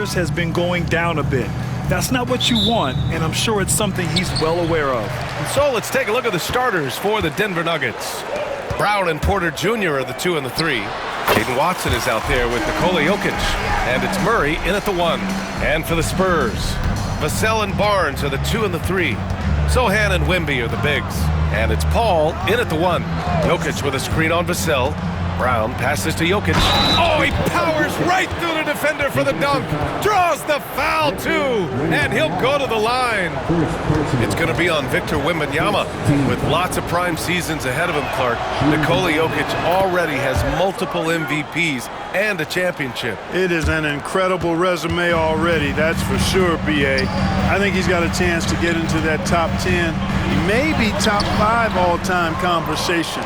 Spurs has been going down a bit. That's not what you want, and I'm sure it's something he's well aware of. So let's take a look at the starters for the Denver Nuggets. Brown and Porter Jr. are the 2 and the 3. Aiden Watson is out there with Nikola Jokic. And it's Murray in at the 1. And for the Spurs, Vassell and Barnes are the 2 and the 3. Sohan and Wemby are the bigs. And it's Paul in at the 1. Jokic with a screen on Vassell. Brown passes to Jokic. Oh, he powers right through the defender for the dunk. Draws the foul, too. And he'll go to the line. It's going to be on Victor Wembanyama. With lots of prime seasons ahead of him, Clark, Nikola Jokic already has multiple MVPs and a championship. It is an incredible resume already, that's for sure, B.A. I think he's got a chance to get into that top 10, maybe top 5 all-time conversation.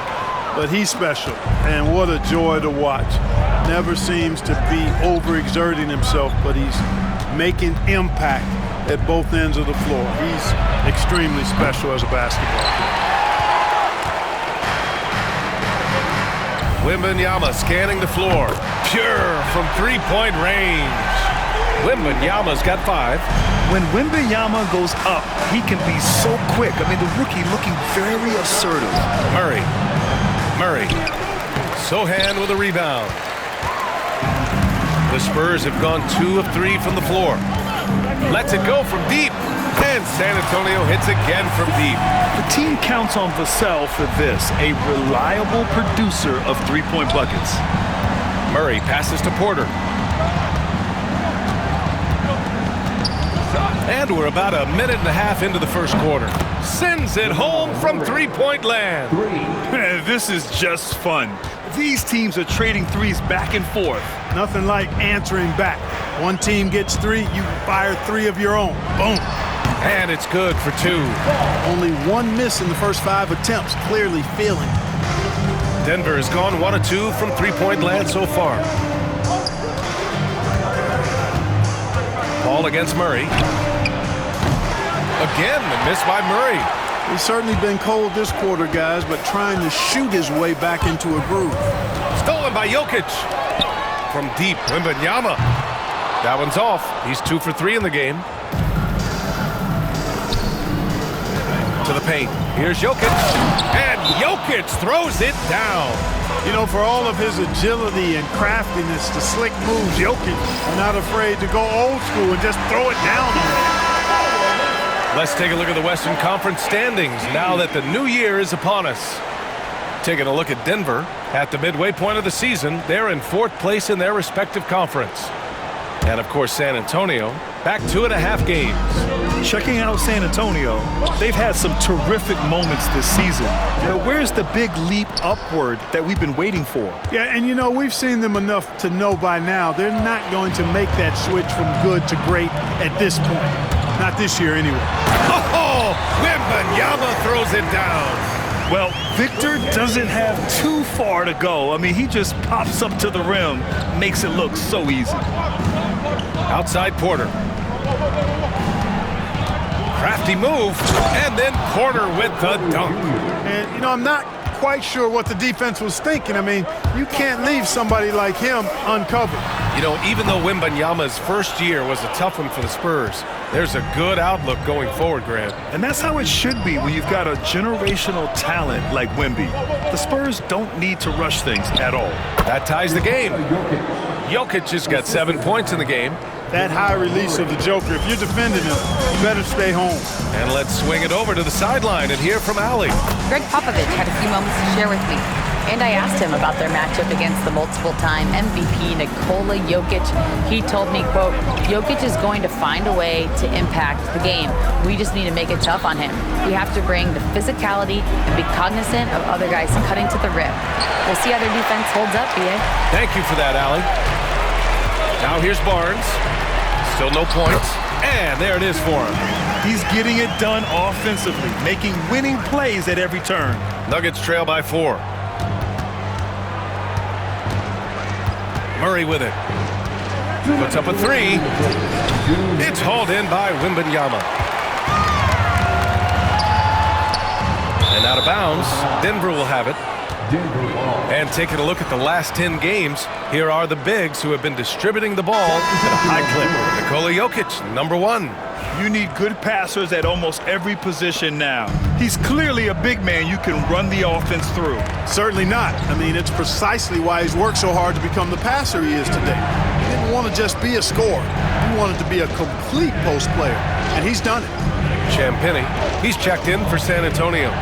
But he's special, and what a joy to watch. Never seems to be overexerting himself, but he's making impact at both ends of the floor. He's extremely special as a basketball player. Wembanyama scanning the floor. Pure from three-point range. Wembanyama's got 5. When Wembanyama goes up, he can be so quick. I mean, the rookie looking very assertive. Murray. Sohan with a rebound. The Spurs have gone 2 of 3 from the floor. Lets it go from deep. And San Antonio hits again from deep. The team counts on Vassell for this, a reliable producer of three-point buckets. Murray passes to Porter. And we're about a minute and a half into the first quarter. Sends it home from three-point land. This is just fun. These teams are trading threes back and forth. Nothing like answering back. One team gets 3, you fire 3 of your own. Boom. And it's good for 2. Only 1 miss in the first 5 attempts, clearly feeling. Denver has gone 1 of 2 from three-point land so far. Ball against Murray. Again, the miss by Murray. He's certainly been cold this quarter, guys, but trying to shoot his way back into a groove. Stolen by Jokic. From deep, Wembanyama. That one's off. He's 2 for 3 in the game. To the paint. Here's Jokic. And Jokic throws it down. You know, for all of his agility and craftiness, the slick moves, Jokic are not afraid to go old school and just throw it down on him. Let's take a look at the Western Conference standings now that the new year is upon us. Taking a look at Denver at the midway point of the season, they're in 4th place in their respective conference. And of course, San Antonio back 2.5 games. Checking out San Antonio, they've had some terrific moments this season. Where's the big leap upward that we've been waiting for? Yeah, and you know, we've seen them enough to know by now they're not going to make that switch from good to great at this point. Not this year, anyway. Oh, Wembanyama throws it down. Well, Victor doesn't have too far to go. I mean, he just pops up to the rim, makes it look so easy. Outside Porter. Crafty move, and then Porter with the dunk. And, you know, I'm not quite sure what the defense was thinking. I mean, you can't leave somebody like him uncovered. You know, even though Wembanyama's first year was a tough one for the Spurs, there's a good outlook going forward, Grant. And that's how it should be when you've got a generational talent like Wemby. The Spurs don't need to rush things at all. That ties the game. Jokic has got 7 points in the game. That high release of the Joker, if you're defending him, you better stay home. And let's swing it over to the sideline and hear from Allie. Greg Popovich had a few moments to share with me, and I asked him about their matchup against the multiple-time MVP Nikola Jokic. He told me, quote, Jokic is going to find a way to impact the game. We just need to make it tough on him. We have to bring the physicality and be cognizant of other guys cutting to the rim. We'll see how their defense holds up, B.A. Thank you for that, Allie. Now here's Barnes. Still no points. And there it is for him. He's getting it done offensively, making winning plays at every turn. Nuggets trail by 4. Murray with it. Puts up a 3. It's hauled in by Wembanyama. And out of bounds, Denver will have it. And taking a look at the last 10 games, here are the bigs who have been distributing the ball at a high clip. Nikola Jokic, number 1. You need good passers at almost every position now. He's clearly a big man you can run the offense through. Certainly not. I mean, it's precisely why he's worked so hard to become the passer he is today. He didn't want to just be a scorer. He wanted to be a complete post player, and he's done it. Champagnie, he's checked in for San Antonio.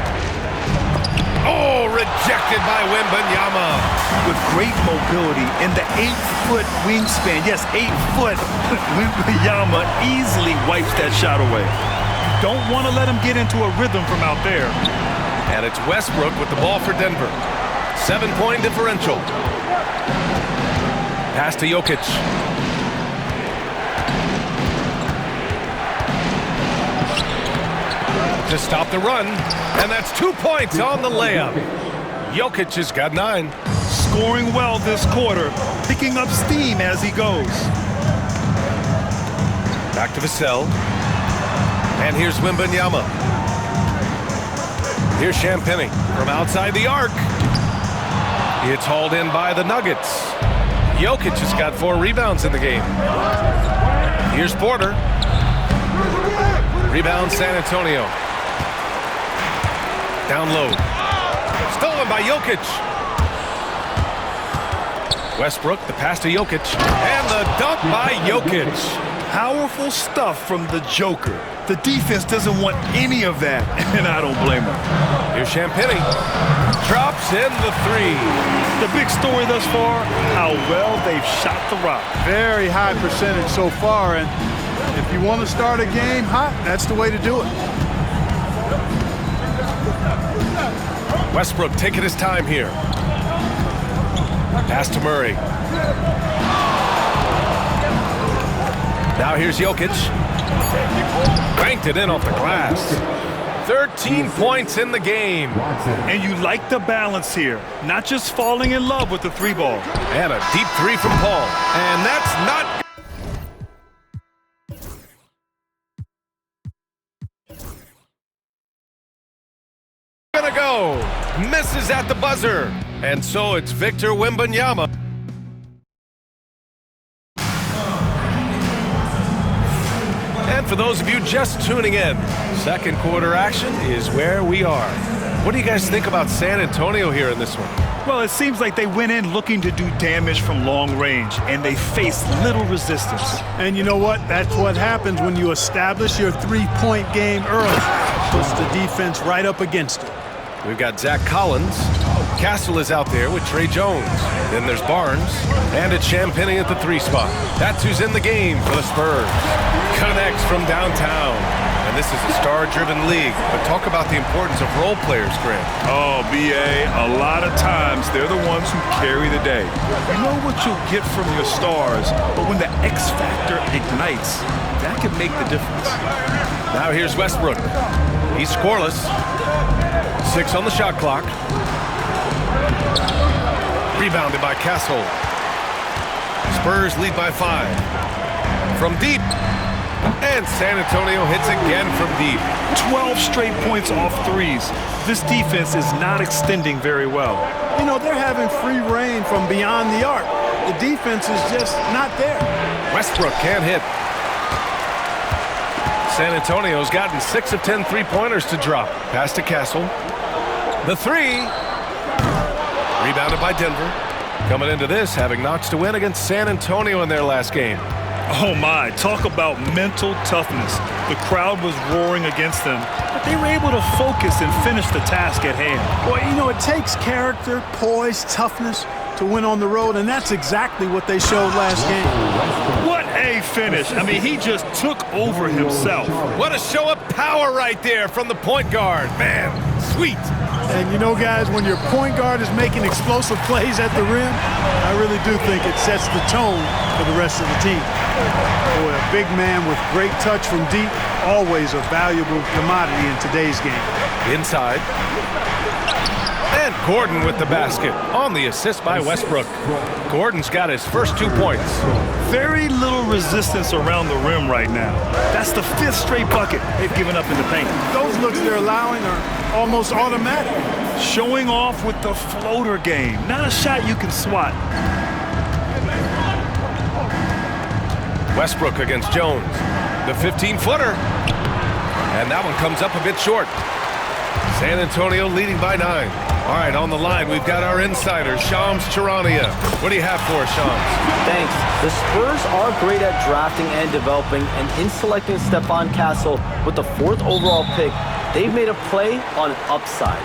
Oh, rejected by Wembanyama. With great mobility and the 8-foot wingspan, yes, 8 foot, Wembanyama easily wipes that shot away. You don't want to let him get into a rhythm from out there. And it's Westbrook with the ball for Denver. 7-point differential. Pass to Jokic. To stop the run, and that's 2 points on the layup. Jokic has got 9. Scoring well this quarter, picking up steam as he goes. Back to Vassell. And here's Wembanyama. Here's Champagnie from outside the arc. It's hauled in by the Nuggets. Jokic has got 4 rebounds in the game. Here's Porter. Rebound San Antonio. Down low. Stolen by Jokic. Westbrook, the pass to Jokic. And the dunk by Jokic. Powerful stuff from the Joker. The defense doesn't want any of that, and I don't blame him. Here's Champagnie. Drops in the 3. The big story thus far, how well they've shot the rock. Very high percentage so far, and if you want to start a game hot, that's the way to do it. Westbrook taking his time here. Pass to Murray. Now here's Jokic. Banked it in off the glass. 13 points in the game. And you like the balance here. Not just falling in love with the 3 ball. And a deep 3 from Paul. And that's not... gonna go. Misses at the buzzer. And so it's Victor Wembanyama. And for those of you just tuning in, second quarter action is where we are. What do you guys think about San Antonio here in this one? Well, it seems like they went in looking to do damage from long range, and they faced little resistance. And you know what? That's what happens when you establish your 3-point game early. Puts the defense right up against it. We've got Zach Collins. Castle is out there with Trey Jones. Then there's Barnes. And it's Champagnie at the 3 spot. That's who's in the game for the Spurs. Connects from downtown. And this is a star-driven league. But talk about the importance of role players, Grant. Oh, B.A., a lot of times they're the ones who carry the day. You know what you'll get from your stars, but when the X factor ignites, that can make the difference. Now here's Westbrook. He's scoreless. 6 on the shot clock. Rebounded by Castle. Spurs lead by 5. From deep. And San Antonio hits again from deep. 12 straight points off 3s. This defense is not extending very well. You know, they're having free reign from beyond the arc. The defense is just not there. Westbrook can't hit. San Antonio's gotten 6 of 10 3-pointers to drop. Pass to Castle. The 3. Rebounded by Denver. Coming into this, having notched a win against San Antonio in their last game. Oh my, talk about mental toughness. The crowd was roaring against them, but they were able to focus and finish the task at hand. Well, you know, it takes character, poise, toughness to win on the road, and that's exactly what they showed last game. What a finish. I mean, he just took over himself. What a show of power right there from the point guard. Man, sweet. And you know, guys, when your point guard is making explosive plays at the rim, I really do think it sets the tone for the rest of the team. Boy, a big man with great touch from deep, always a valuable commodity in today's game. Inside. And Gordon with the basket on the assist by Westbrook. Gordon's got his first 2 points. Very little resistance around the rim right now. That's the 5th straight bucket they've given up in the paint. Those looks they're allowing are almost automatic. Showing off with the floater game. Not a shot you can swat. Westbrook against Jones. The 15-footer. And that one comes up a bit short. San Antonio leading by 9. All right, on the line, we've got our insider, Shams Charania. What do you have for us, Shams? Thanks. The Spurs are great at drafting and developing, and in selecting Stephon Castle with the 4th overall pick, they've made a play on upside.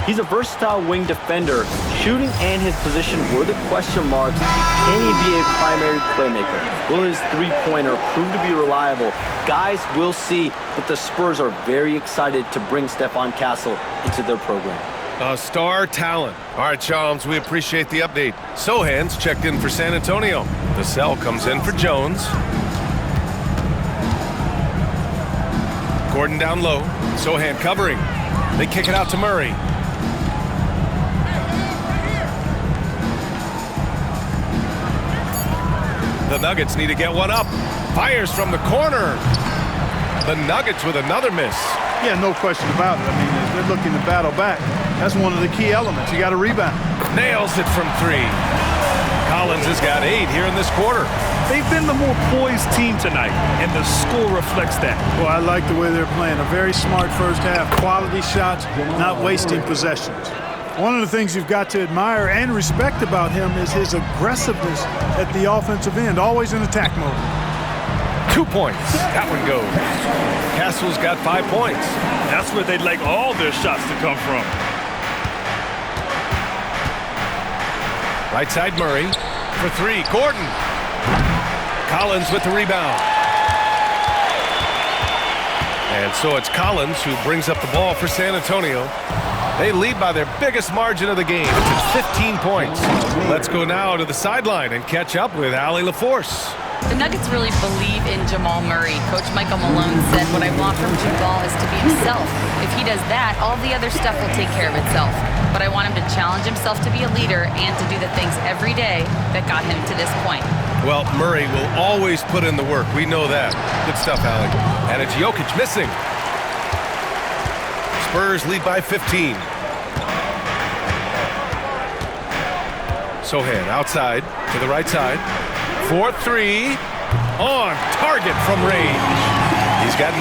He's a versatile wing defender. Shooting and his position were the question marks. Can he be a primary playmaker? Will his three-pointer prove to be reliable? Guys will see, but the Spurs are very excited to bring Stephon Castle into their program. Star talent. All right, Shams, we appreciate the update. Sohan's checked in for San Antonio. The sell comes in for Jones. Gordon down low. Sohan covering. They kick it out to Murray. The Nuggets need to get one up. Fires from the corner. The Nuggets with another miss. Yeah, no question about it. I mean, they're looking to battle back. That's one of the key elements. You got to rebound. Nails it from 3. Collins has got 8 here in this quarter. They've been the more poised team tonight, and the score reflects that. Well, I like the way they're playing. A very smart first half. Quality shots, not wasting possessions. One of the things you've got to admire and respect about him is his aggressiveness at the offensive end, always in attack mode. 2 points. That one goes. Castle's got 5 points. That's where they'd like all their shots to come from. Right side Murray for 3. Gordon. Collins with the rebound. And so it's Collins who brings up the ball for San Antonio. They lead by their biggest margin of the game. It's 15 points. Let's go now to the sideline and catch up with Allie LaForce. The Nuggets really believe in Jamal Murray. Coach Michael Malone said, what I want from Jamal is to be himself. If he does that, all the other stuff will take care of itself. But I want him to challenge himself to be a leader and to do the things every day that got him to this point. Well, Murray will always put in the work. We know that. Good stuff, Allie. And it's Jokic missing. Spurs lead by 15. Sohan outside to the right side. 4-3 on target from range. He's got 9.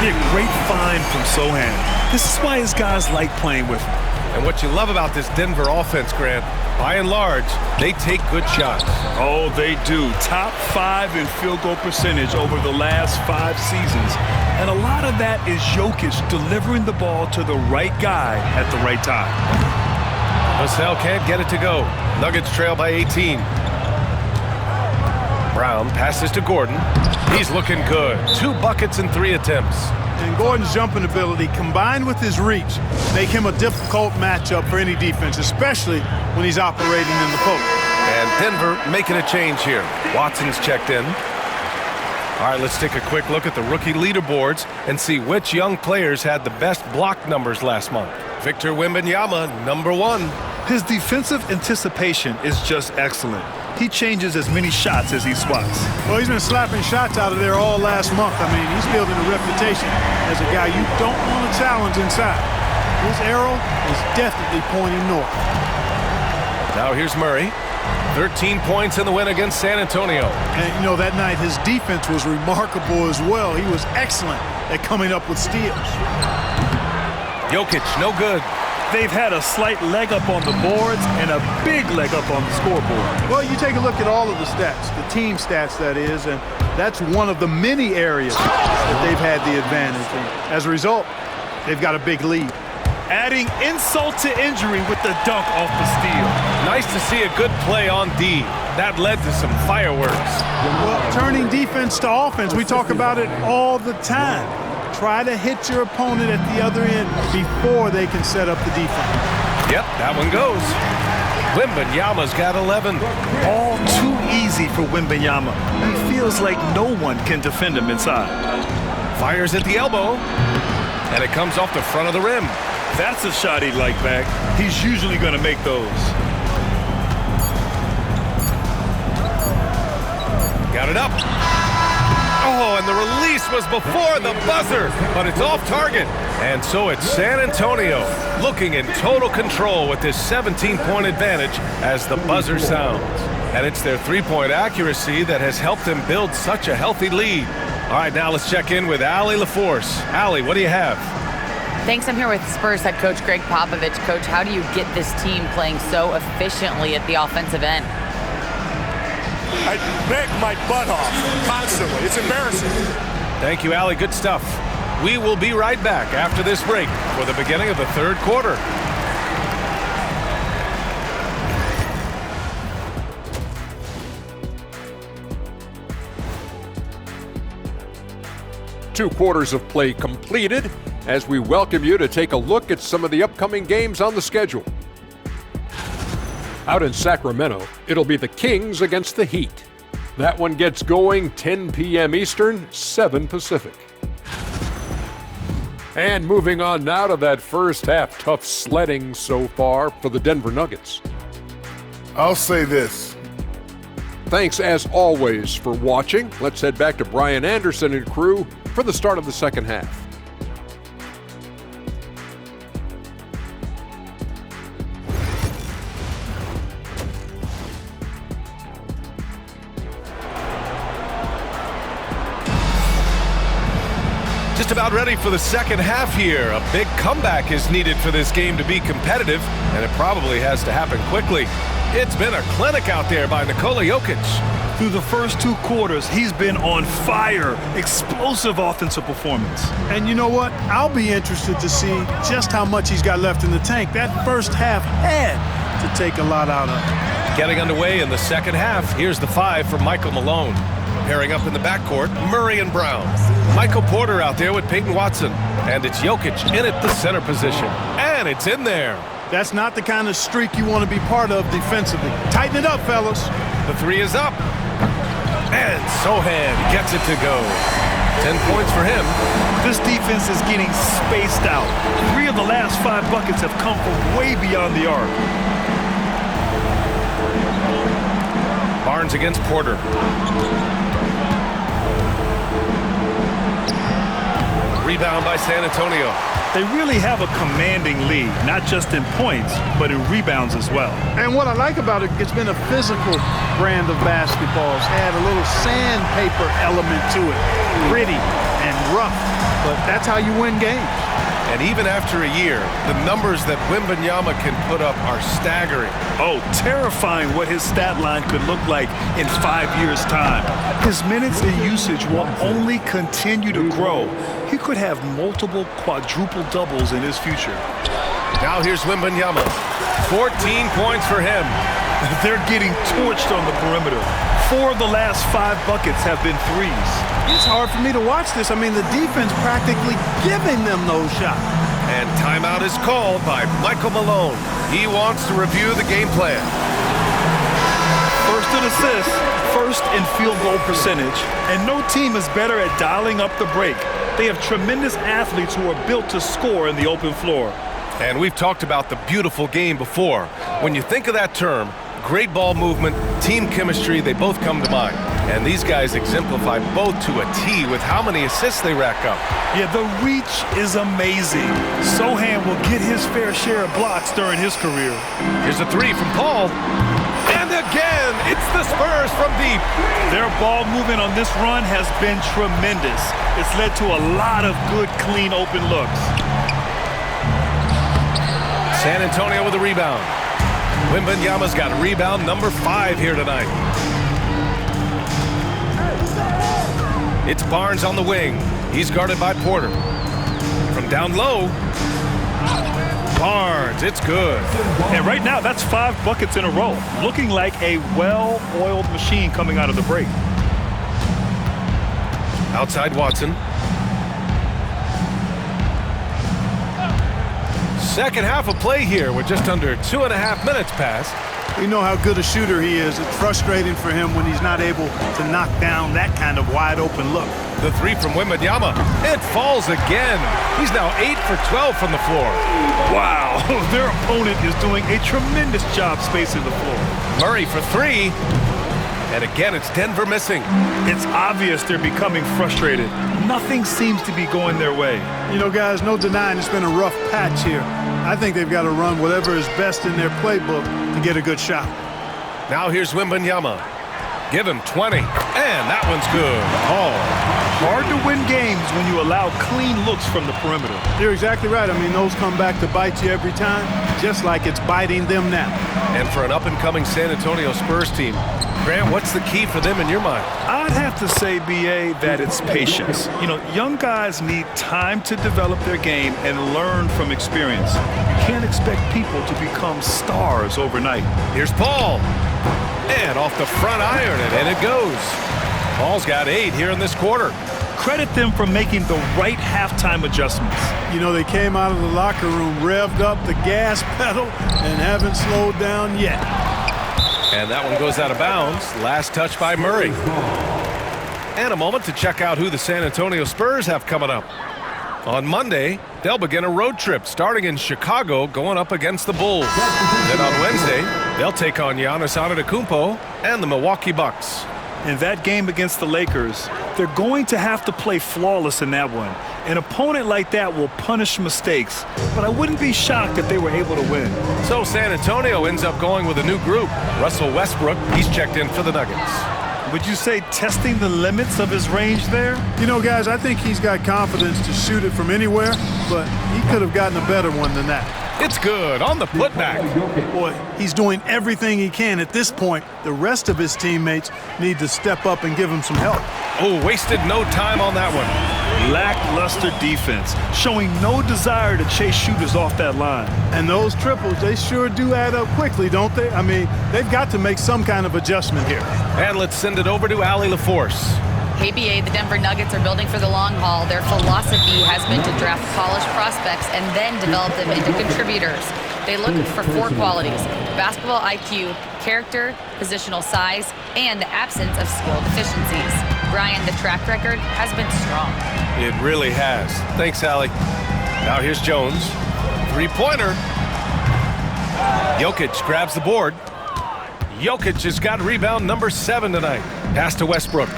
Be a great find from Sohan. This is why his guys like playing with him. And what you love about this Denver offense, Grant, by and large, they take good shots. Oh, they do. Top 5 in field goal percentage over the last 5 seasons. And a lot of that is Jokic delivering the ball to the right guy at the right time. Vassell can't get it to go. Nuggets trail by 18. Brown passes to Gordon. He's looking good. 2 buckets and 3 attempts. And Gordon's jumping ability combined with his reach make him a difficult matchup for any defense, especially when he's operating in the post. And Denver making a change here. Watson's checked in. All right, let's take a quick look at the rookie leaderboards and see which young players had the best block numbers last month. Victor Wembanyama, number 1. His defensive anticipation is just excellent. He changes as many shots as he swats. Well, he's been slapping shots out of there all last month. I mean, he's building a reputation as a guy you don't want to challenge inside. His arrow is definitely pointing north. Now here's Murray. 13 points in the win against San Antonio. And, you know, that night his defense was remarkable as well. He was excellent at coming up with steals. Jokic, no good. They've had a slight leg up on the boards and a big leg up on the scoreboard. Well, you take a look at all of the stats, the team stats, that is, and that's one of the many areas that they've had the advantage. And as a result, they've got a big lead. Adding insult to injury with the dunk off the steal. Nice to see a good play on D. That led to some fireworks. Well, turning defense to offense, we talk about it all the time. Try to hit your opponent at the other end before they can set up the defense. Yep, that one goes. Wembanyama's got 11. All too easy for Wembanyama. He feels like no one can defend him inside. Fires at the elbow, and it comes off the front of the rim. That's a shot he'd like back. He's usually going to make those. Got it up. Oh, and the release This was before the buzzer, but it's off target. And so it's San Antonio looking in total control with this 17-point advantage as the buzzer sounds. And it's their three-point accuracy that has helped them build such a healthy lead. All right, now let's check in with Allie LaForce. Allie, what do you have? Thanks. I'm here with Spurs head coach Greg Popovich. Coach, how do you get this team playing so efficiently at the offensive end? I beg my butt off constantly. It's embarrassing. Thank you, Allie. Good stuff. We will be right back after this break for the beginning of the third quarter. Two quarters of play completed as we welcome you to take a look at some of the upcoming games on the schedule. Out in Sacramento, it'll be the Kings against the Heat. That one gets going 10 p.m. Eastern, 7 Pacific. And moving on now to that first half, tough sledding so far for the Denver Nuggets. I'll say this. Thanks as always for watching. Let's head back to Brian Anderson and crew for the start of the second half. Just about ready for the second half here. A big comeback is needed for this game to be competitive, and it probably has to happen quickly. It's been a clinic out there by Nikola Jokic. Through the first two quarters, he's been on fire. Explosive offensive performance. And you know what? I'll be interested to see just how much he's got left in the tank. That first half had to take a lot out of it. Getting underway in the second half, here's the five from Michael Malone. Pairing up in the backcourt, Murray and Brown. Michael Porter out there with Peyton Watson. And it's Jokic in at the center position. And it's in there. That's not the kind of streak you want to be part of defensively. Tighten it up, fellas. The three is up. And Sohan gets it to go. 10 points for him. This defense is getting spaced out. 3 of the last 5 buckets have come from way beyond the arc. Barnes against Porter. Rebound by San Antonio. They really have a commanding lead, not just in points, but in rebounds as well. And what I like about it, it's been a physical brand of basketball. It's had a little sandpaper element to it. Gritty and rough, but that's how you win games. And even after a year, the numbers that Wembanyama can put up are staggering. Oh, terrifying what his stat line could look like in 5 years' time. His minutes and usage will only continue to grow. He could have multiple quadruple doubles in his future. Now here's Wembanyama. 14 points for him. They're getting torched on the perimeter. 4 of the last 5 buckets have been threes. It's hard for me to watch this. I mean, the defense practically giving them those shots. And timeout is called by Michael Malone. He wants to review the game plan. First in assists, first in field goal percentage, and no team is better at dialing up the break. They have tremendous athletes who are built to score in the open floor. And we've talked about the beautiful game before. When you think of that term, great ball movement, team chemistry, they both come to mind. And these guys exemplify both to a T with how many assists they rack up. Yeah, the reach is amazing. Sohan will get his fair share of blocks during his career. Here's a three from Paul. And again, it's the Spurs from deep. Their ball movement on this run has been tremendous. It's led to a lot of good, clean, open looks. San Antonio with a rebound. Wembanyama's got rebound number 5 here tonight. It's Barnes on the wing. He's guarded by Porter. From down low, Barnes, it's good. And right now, that's 5 buckets in a row. Looking like a well-oiled machine coming out of the break. Outside Watson. Second half of play here with just under 2.5 minutes passed. We know how good a shooter he is. It's frustrating for him when he's not able to knock down that kind of wide open look. The three from Wembanyama. It falls again. He's now 8 for 12 from the floor. Wow, their opponent is doing a tremendous job spacing the floor. Murray for 3. And again, it's Denver missing. It's obvious they're becoming frustrated. Nothing seems to be going their way. You know, guys, no denying it's been a rough patch here. I think they've got to run whatever is best in their playbook to get a good shot. Now here's Wembanyama. Give him 20. And that one's good. Hard to win games when you allow clean looks from the perimeter. You're exactly right. I mean, those come back to bite you every time, just like it's biting them now. And for an up-and-coming San Antonio Spurs team, Grant, what's the key for them in your mind? I'd have to say, B.A., that it's patience. You know, young guys need time to develop their game and learn from experience. You can't expect people to become stars overnight. Here's Paul. And off the front iron, and it goes. Paul's got 8 here in this quarter. Credit them for making the right halftime adjustments. You know, they came out of the locker room, revved up the gas pedal, and haven't slowed down yet. And that one goes out of bounds. Last touch by Murray. And a moment to check out who the San Antonio Spurs have coming up. On Monday, they'll begin a road trip starting in Chicago, going up against the Bulls. Then on Wednesday, they'll take on Giannis Antetokounmpo and the Milwaukee Bucks. In that game against the Lakers, they're going to have to play flawless in that one. An opponent like that will punish mistakes, but I wouldn't be shocked if they were able to win. So San Antonio ends up going with a new group. Russell Westbrook, he's checked in for the Nuggets. Would you say testing the limits of his range there? You know, guys, I think he's got confidence to shoot it from anywhere, but he could have gotten a better one than that. It's good on the putback. Boy, he's doing everything he can at this point. The rest of his teammates need to step up and give him some help. Oh, wasted no time on that one. Lackluster defense, showing no desire to chase shooters off that line. And those triples, they sure do add up quickly, don't they? I mean, they've got to make some kind of adjustment here. And let's send it over to Allie LaForce. KBA, the Denver Nuggets are building for the long haul. Their philosophy has been to draft polished prospects and then develop them into contributors. They look for 4 qualities: basketball IQ, character, positional size, and the absence of skill deficiencies. Brian, the track record has been strong. It really has. Thanks, Allie. Now here's Jones. 3-pointer. Jokic grabs the board. Jokic has got rebound number 7 tonight. Pass to Westbrook.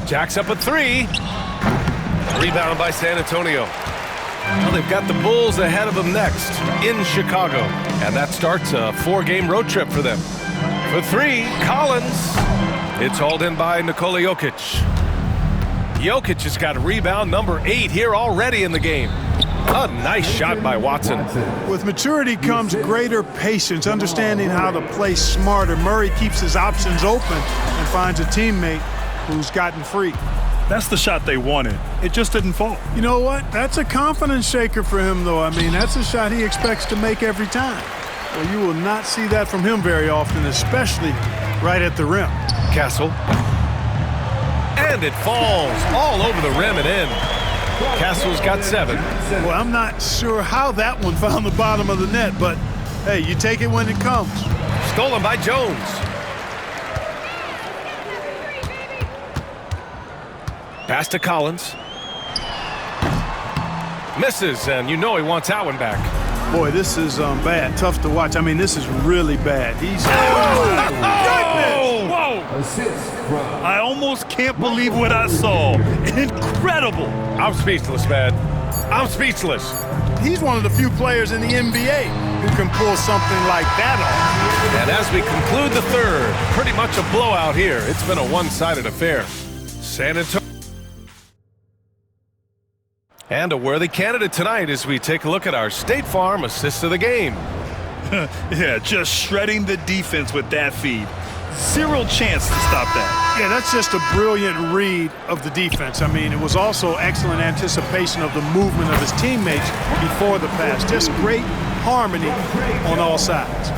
Jacks up a 3. Rebound by San Antonio. Well, they've got the Bulls ahead of them next in Chicago. And that starts a 4-game road trip for them. For 3, Collins. It's hauled in by Nikola Jokic. Jokic has got rebound number 8 here already in the game. A nice shot by Watson. With maturity comes greater patience, understanding how to play smarter. Murray keeps his options open and finds a teammate who's gotten free. That's the shot they wanted. It just didn't fall. You know what? That's a confidence shaker for him, though. I mean, that's a shot he expects to make every time. Well, you will not see that from him very often, especially right at the rim. Castle. And it falls all over the rim and in. Castle's got 7. Well, I'm not sure how that one found the bottom of the net, but hey, you take it when it comes. Stolen by Jones. Pass to Collins. Misses, and you know he wants that one back. Boy, this is bad. Tough to watch. I mean, this is really bad. He's... Oh! Whoa! I almost can't believe what I saw. Incredible! I'm speechless, man. I'm speechless. He's one of the few players in the NBA who can pull something like that off. And as we conclude the third, pretty much a blowout here. It's been a one-sided affair. San Antonio. And a worthy candidate tonight as we take a look at our State Farm assist of the game. Yeah, just shredding the defense with that feed. Zero chance to stop that. Yeah, that's just a brilliant read of the defense. I mean, it was also excellent anticipation of the movement of his teammates before the pass. Just great harmony on all sides.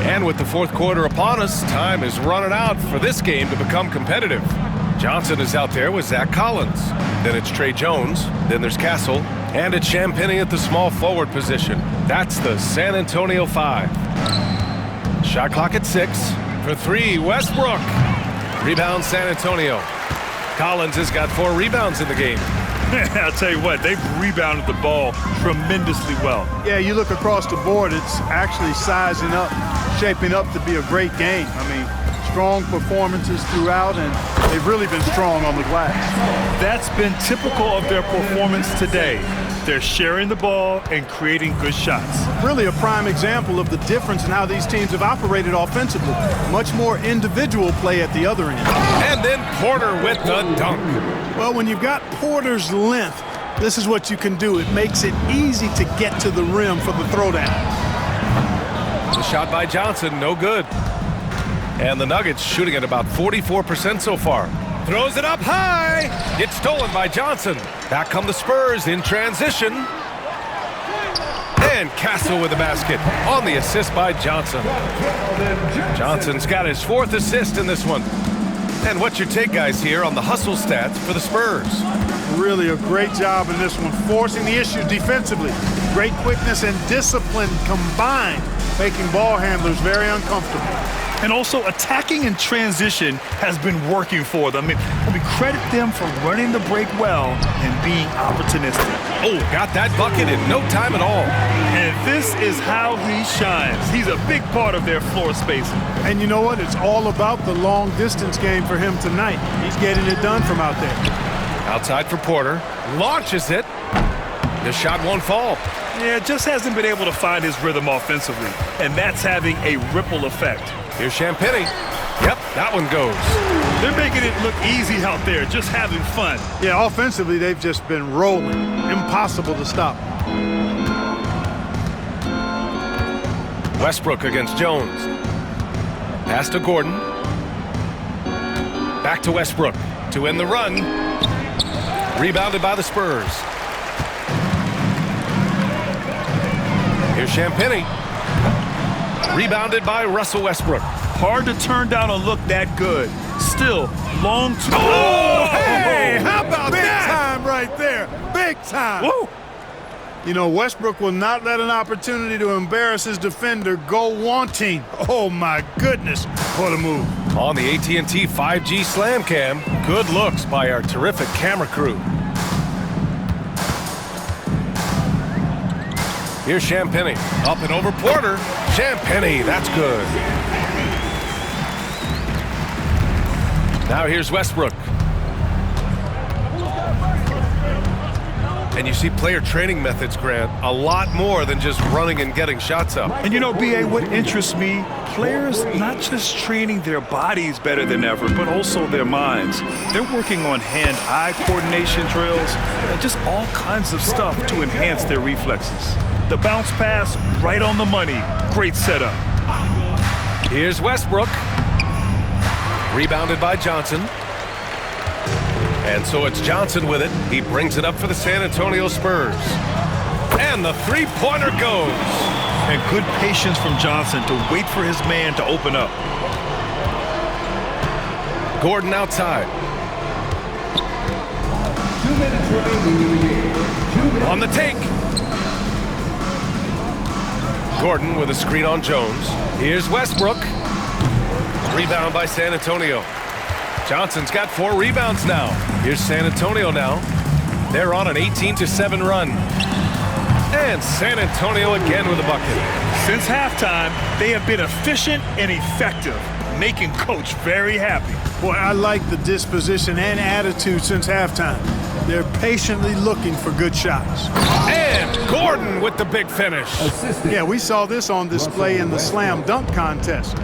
And with the fourth quarter upon us, time is running out for this game to become competitive. Johnson is out there with Zach Collins. Then it's Trey Jones. Then there's Castle. And it's Champagnie at the small forward position. That's the San Antonio 5. Shot clock at 6. For 3, Westbrook. Rebound San Antonio. Collins has got 4 rebounds in the game. I'll tell you what, they've rebounded the ball tremendously well. Yeah, you look across the board, it's actually sizing up, shaping up to be a great game. I mean, strong performances throughout, and they've really been strong on the glass. That's been typical of their performance today. They're sharing the ball and creating good shots. Really a prime example of the difference in how these teams have operated offensively. Much more individual play at the other end. And then Porter with the dunk. Well, when you've got Porter's length, this is what you can do. It makes it easy to get to the rim for the throwdown. The shot by Johnson, no good. And the Nuggets shooting at about 44% so far. Throws it up high. It's stolen by Johnson. Back come the Spurs in transition. And Castle with the basket on the assist by Johnson. Johnson's got his 4th assist in this one. And what's your take, guys, here on the hustle stats for the Spurs? Really a great job in this one, forcing the issue defensively. Great quickness and discipline combined, making ball handlers very uncomfortable. And also attacking in transition has been working for them. I mean, credit them for running the break well and being opportunistic. Oh, got that bucket in no time at all. And this is how he shines. He's a big part of their floor spacing. And you know what? It's all about the long distance game for him tonight. He's getting it done from out there. Outside for Porter. Launches it. The shot won't fall. Yeah, just hasn't been able to find his rhythm offensively. And that's having a ripple effect. Here's Champagnie. Yep, that one goes. They're making it look easy out there, just having fun. Yeah, offensively, they've just been rolling. Impossible to stop. Westbrook against Jones. Pass to Gordon. Back to Westbrook to end the run. Rebounded by the Spurs. Here's Champagnie. Rebounded by Russell Westbrook. Hard to turn down a look that good. Still, long two. Oh, hey, how about big that? Time right there. Big time. Woo. You know, Westbrook will not let an opportunity to embarrass his defender go wanting. Oh, my goodness. What a move. On the AT&T 5G Slam Cam, good looks by our terrific camera crew. Here's Champagnie. Up and over Porter. Champagnie, that's good. Now here's Westbrook. And you see player training methods, Grant, a lot more than just running and getting shots up. And you know, B.A., what interests me, players not just training their bodies better than ever, but also their minds. They're working on hand-eye coordination drills and just all kinds of stuff to enhance their reflexes. The bounce pass, right on the money. Great setup. Here's Westbrook. Rebounded by Johnson. And so it's Johnson with it. He brings it up for the San Antonio Spurs. And the three-pointer goes. And good patience from Johnson to wait for his man to open up. Gordon outside. 2 minutes remaining in the game. On the take. Gordon with a screen on Jones. Here's Westbrook. Rebound by San Antonio. Johnson's got 4 rebounds now. Here's San Antonio now. They're on an 18-7 run. And San Antonio again with a bucket. Since halftime, they have been efficient and effective, making Coach very happy. Boy, I like the disposition and attitude since halftime. They're patiently looking for good shots. And Gordon with the big finish. Yeah, we saw this on display in the slam dunk contest.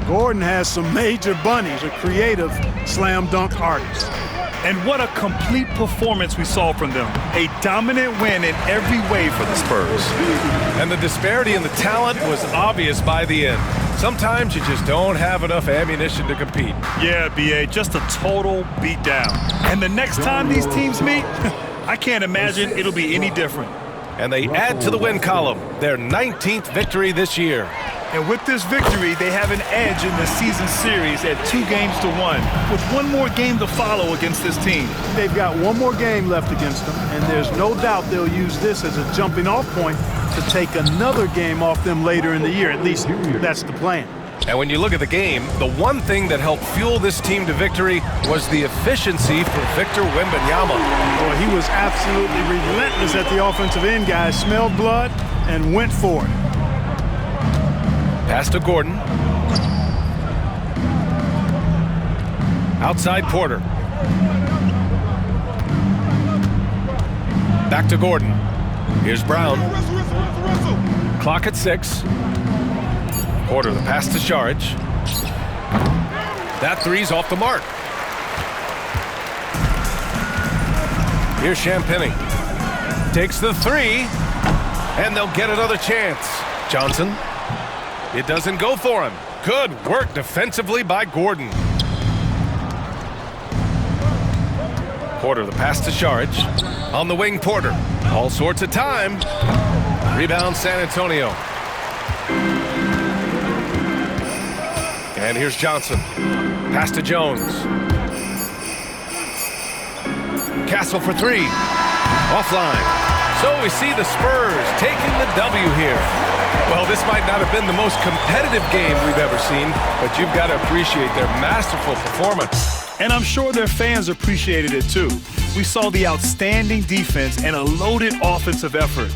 Gordon has some major bunnies, a creative slam dunk artist. And what a complete performance we saw from them. A dominant win in every way for the Spurs. And the disparity in the talent was obvious by the end. Sometimes you just don't have enough ammunition to compete. Yeah, B.A., just a total beatdown. And the next time these teams meet, I can't imagine it'll be any different. And they add to the win column, their 19th victory this year. And with this victory, they have an edge in the season series at 2-1, with one more game to follow against this team. They've got one more game left against them, and there's no doubt they'll use this as a jumping-off point to take another game off them later in the year. At least that's the plan. And when you look at the game, the one thing that helped fuel this team to victory was the efficiency for Victor Wembanyama. Boy, he was absolutely relentless at the offensive end, guys. Smelled blood and went for it. Pass to Gordon. Outside Porter. Back to Gordon. Here's Brown. Clock at 6. Porter, the pass to Saric. That three's off the mark. Here's Champagnie. Takes the 3, and they'll get another chance. Johnson. It doesn't go for him. Good work defensively by Gordon. Porter, the pass to Saric. On the wing, Porter. All sorts of time. Rebound, San Antonio. And here's Johnson. Pass to Jones. Castle for 3. Offline. So we see the Spurs taking the W here. Well, this might not have been the most competitive game we've ever seen, but you've got to appreciate their masterful performance. And I'm sure their fans appreciated it too. We saw the outstanding defense and a loaded offensive effort.